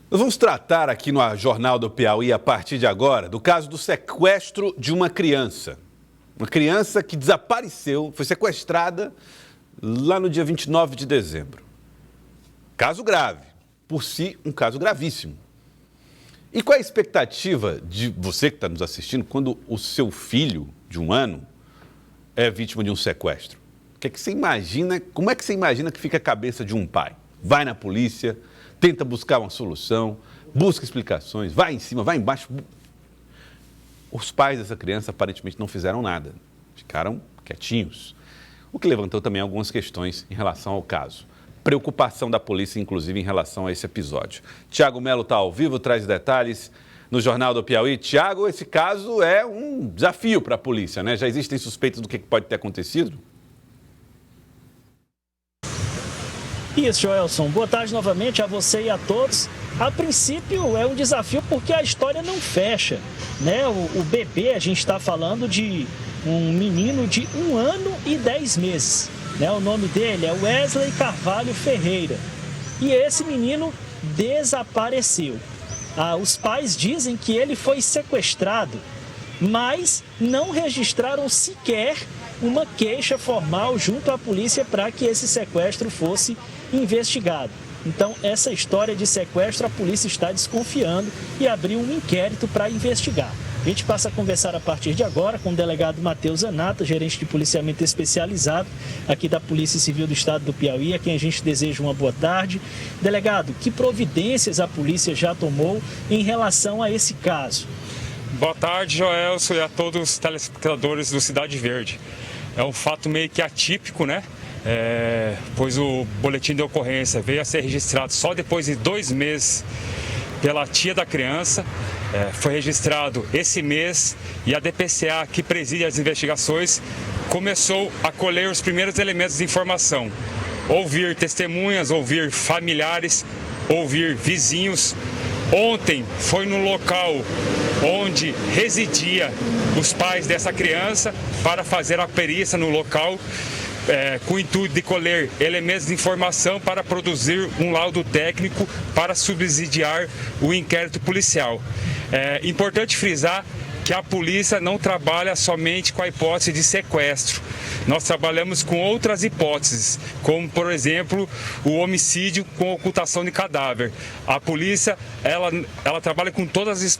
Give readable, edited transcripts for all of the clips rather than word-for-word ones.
Nós vamos tratar aqui no Jornal do Piauí, a partir de agora, do caso do sequestro de uma criança. Uma criança que desapareceu, foi sequestrada lá no dia 29 de dezembro. Caso grave, por si, um caso gravíssimo. E qual é a expectativa de você que está nos assistindo quando o seu filho de 1 ano é vítima de um sequestro? O que é que você imagina, como é que você imagina que fica a cabeça de um pai? Vai na polícia, tenta buscar uma solução, busca explicações, vai em cima, vai embaixo. Os pais dessa criança aparentemente não fizeram nada, ficaram quietinhos. O que levantou também algumas questões em relação ao caso. Preocupação da polícia, inclusive, em relação a esse episódio. Tiago Melo está ao vivo, traz detalhes no Jornal do Piauí. Tiago, esse caso é um desafio para a polícia, né? Já existem suspeitas do que pode ter acontecido? Isso, Joelson. Boa tarde novamente a você e a todos. A princípio é um desafio porque a história não fecha, né? O bebê, a gente está falando de um menino de 1 ano e 10 meses. Né? O nome dele é Wesley Carvalho Ferreira. E esse menino desapareceu. Os pais dizem que ele foi sequestrado, mas não registraram sequer uma queixa formal junto à polícia para que esse sequestro fosse investigado. Então, essa história de sequestro, a polícia está desconfiando e abriu um inquérito para investigar. A gente passa a conversar a partir de agora com o delegado Matheus Zanata, gerente de policiamento especializado aqui da Polícia Civil do Estado do Piauí, a quem a gente deseja uma boa tarde. Delegado, que providências a polícia já tomou em relação a esse caso? Boa tarde, Joelson, e a todos os telespectadores do Cidade Verde. É um fato meio que atípico, né? Pois o boletim de ocorrência veio a ser registrado só depois de 2 meses pela tia da criança. Foi registrado esse mês e a DPCA, que preside as investigações, começou a colher os primeiros elementos de informação. Ouvir testemunhas, ouvir familiares, ouvir vizinhos. Ontem foi no local onde residia os pais dessa criança para fazer a perícia no local, com o intuito de colher elementos de informação para produzir um laudo técnico para subsidiar o inquérito policial. É importante frisar que a polícia não trabalha somente com a hipótese de sequestro. Nós trabalhamos com outras hipóteses, como, por exemplo, o homicídio com ocultação de cadáver. A polícia, ela trabalha com todas as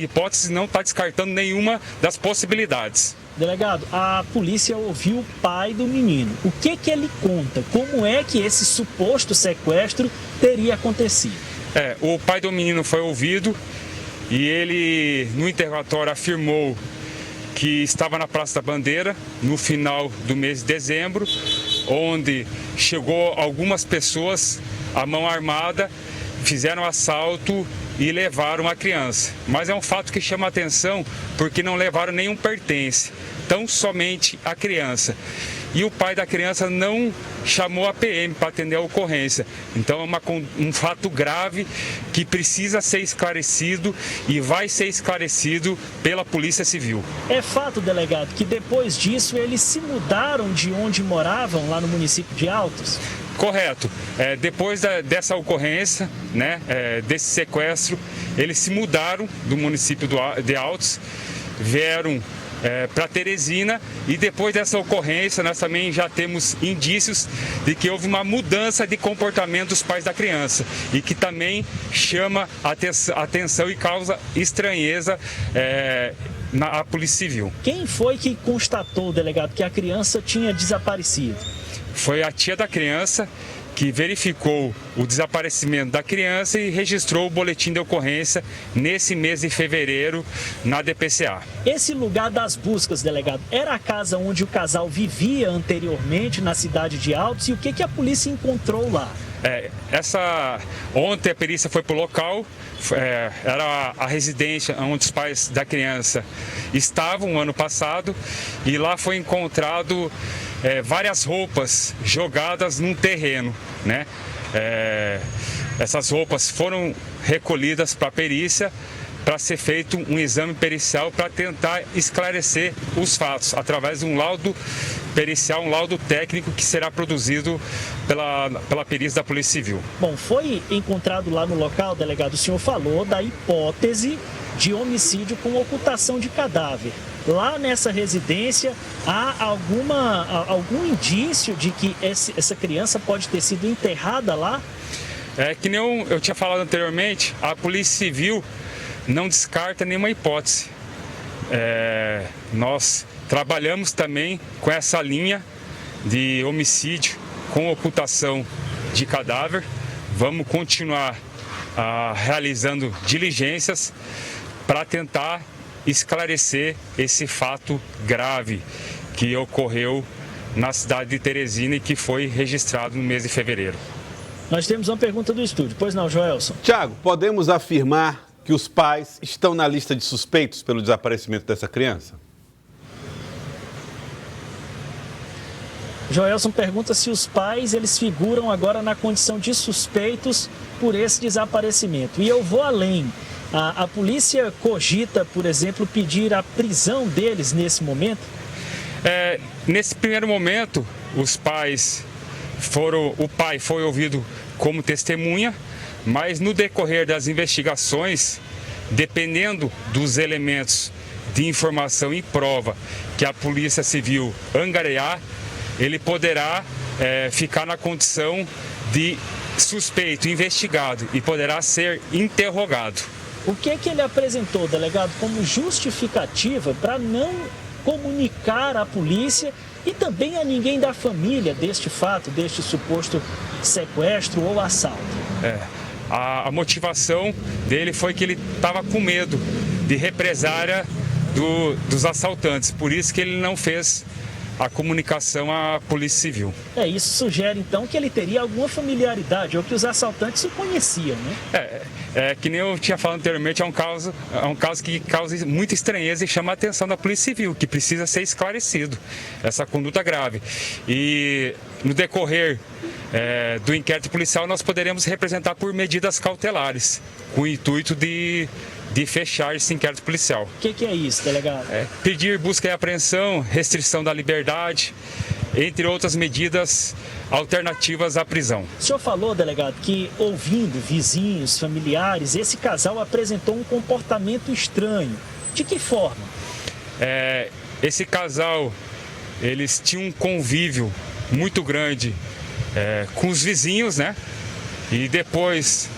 hipóteses e não está descartando nenhuma das possibilidades. Delegado, a polícia ouviu o pai do menino. O que ele conta? Como é que esse suposto sequestro teria acontecido? O pai do menino foi ouvido e ele, no interrogatório, afirmou que estava na Praça da Bandeira no final do mês de dezembro, onde chegou algumas pessoas à mão armada, fizeram assalto e levaram a criança. Mas é um fato que chama a atenção porque não levaram nenhum pertence, tão somente a criança. E o pai da criança não chamou a PM para atender a ocorrência. Então é um fato grave que precisa ser esclarecido e vai ser esclarecido pela Polícia Civil. É fato, delegado, que depois disso eles se mudaram de onde moravam lá no município de Altos? Correto. Depois dessa ocorrência, né, desse sequestro, eles se mudaram do município de Altos, vieram para Teresina, e depois dessa ocorrência nós também já temos indícios de que houve uma mudança de comportamento dos pais da criança e que também chama a atenção e causa estranheza na Polícia Civil. Quem foi que constatou, delegado, que a criança tinha desaparecido? Foi a tia da criança que verificou o desaparecimento da criança e registrou o boletim de ocorrência nesse mês de fevereiro na DPCA. Esse lugar das buscas, delegado, era a casa onde o casal vivia anteriormente na cidade de Altos, e o que a polícia encontrou lá? Ontem a perícia foi para o local, era a residência onde os pais da criança estavam ano passado, e lá foi encontrado várias roupas jogadas num terreno, né? Essas roupas foram recolhidas para a perícia para ser feito um exame pericial para tentar esclarecer os fatos, através de um laudo pericial, um laudo técnico que será produzido pela perícia da Polícia Civil. Bom, foi encontrado lá no local, delegado, o senhor falou da hipótese de homicídio com ocultação de cadáver. Lá nessa residência, há algum indício de que essa criança pode ter sido enterrada lá? Que nem eu tinha falado anteriormente, a Polícia Civil não descarta nenhuma hipótese. Nós trabalhamos também com essa linha de homicídio com ocultação de cadáver. Vamos continuar realizando diligências para tentar esclarecer esse fato grave que ocorreu na cidade de Teresina e que foi registrado no mês de fevereiro. Nós temos uma pergunta do estúdio. Pois não, Joelson? Tiago, podemos afirmar que os pais estão na lista de suspeitos pelo desaparecimento dessa criança? Joelson pergunta se os pais eles figuram agora na condição de suspeitos por esse desaparecimento. E eu vou além. A polícia cogita, por exemplo, pedir a prisão deles nesse momento? Nesse primeiro momento, o pai foi ouvido como testemunha, mas no decorrer das investigações, dependendo dos elementos de informação e prova que a Polícia Civil angariar, ele poderá ficar na condição de suspeito, investigado e poderá ser interrogado. O que é que ele apresentou, delegado, como justificativa para não comunicar à polícia e também a ninguém da família deste fato, deste suposto sequestro ou assalto? A motivação dele foi que ele estava com medo de represária dos assaltantes, por isso que ele não fez a comunicação à Polícia Civil. Isso sugere então que ele teria alguma familiaridade ou que os assaltantes o conheciam, né? Que nem eu tinha falado anteriormente, é um caso que causa muita estranheza e chama a atenção da Polícia Civil, que precisa ser esclarecido, essa conduta grave. E no decorrer do inquérito policial nós poderemos representar por medidas cautelares, com o intuito de fechar esse inquérito policial. O que é isso, delegado? Pedir busca e apreensão, restrição da liberdade, entre outras medidas alternativas à prisão. O senhor falou, delegado, que ouvindo vizinhos, familiares, esse casal apresentou um comportamento estranho. De que forma? Esse casal, eles tinham um convívio muito grande com os vizinhos, né? E depois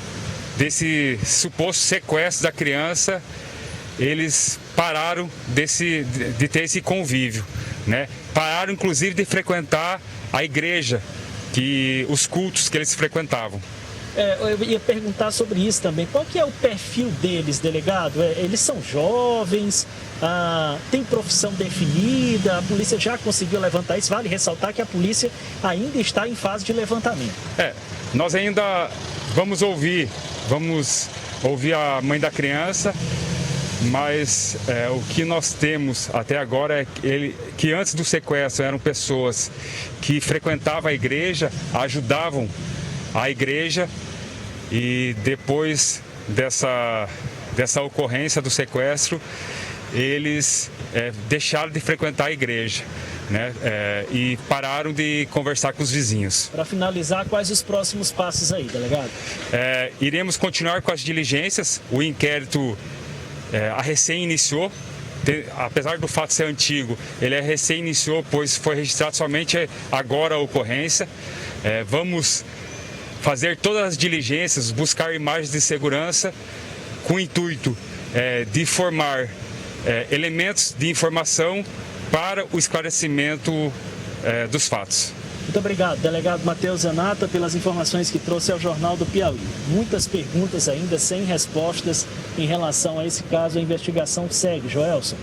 desse suposto sequestro da criança, eles pararam de ter esse convívio, né? Pararam, inclusive, de frequentar a igreja, os cultos que eles frequentavam. Eu ia perguntar sobre isso também. Qual que é o perfil deles, delegado? Eles são jovens, têm profissão definida, a polícia já conseguiu levantar isso? Vale ressaltar que a polícia ainda está em fase de levantamento. Nós ainda vamos ouvir a mãe da criança, mas o que nós temos até agora é que antes do sequestro eram pessoas que frequentavam a igreja, ajudavam a igreja, e depois dessa ocorrência do sequestro, eles deixaram de frequentar a igreja, né? E pararam de conversar com os vizinhos. Para finalizar, quais os próximos passos aí, delegado? Iremos continuar com as diligências. O inquérito recém iniciou. Apesar do fato ser antigo, ele recém iniciou, pois foi registrado somente agora a ocorrência. Vamos fazer todas as diligências, buscar imagens de segurança com o intuito de formar elementos de informação para o esclarecimento dos fatos. Muito obrigado, delegado Matheus Zanata, pelas informações que trouxe ao Jornal do Piauí. Muitas perguntas ainda sem respostas em relação a esse caso. A investigação segue, Joelson.